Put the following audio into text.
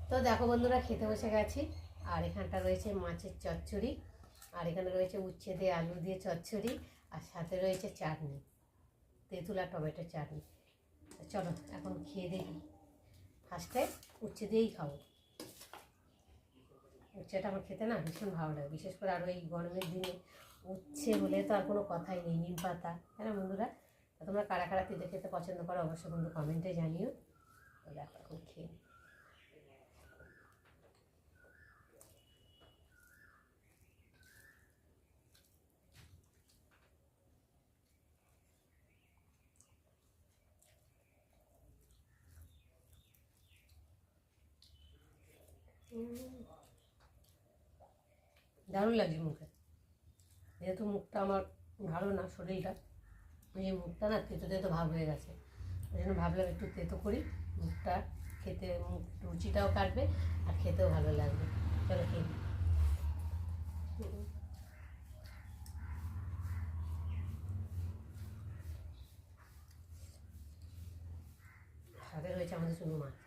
তো দেখো বন্ধুরা, খেতে বসে গেছি। আর এখানটা রয়েছে মাছের চচ্চড়ি, আর এখানে রয়েছে উচ্ছে দিয়ে আলু দিয়ে চচ্চড়ি, আর সাথে রয়েছে চাটনি, তেঁতুল আর টমেটোর চাটনি। চলো এখন খেয়ে দেখি। ফার্স্টে উচ্ছে দিয়েই খাবো। উচ্ছেটা আমার খেতে না ভীষণ ভালো লাগে, বিশেষ করে আরও এই গরমের দিনে উচ্ছে হলে তো আর কোনো কথাই নেই। নিম পাতা, হ্যাঁ না বন্ধুরা? তোমরা কারা কারা তিতে খেতে পছন্দ করো অবশ্যই কিন্তু কমেন্টে জানিও। তো দেখো এখন খেয়ে দারুণ লাগছে মুখে। যেহেতু মুখটা আমার ভালো না, শরীরটা, এই মুখটা না তেতো তেতো ভাব হয়ে গেছে। ওই জন্য ভাবলাম একটু তেতো করি, মুখটা খেতে মুখ রুচিটাও কাটবে আর খেতেও ভালো লাগবে। চলো খেয়ে। সাথে রয়েছে আমাদের শুধু মাছ।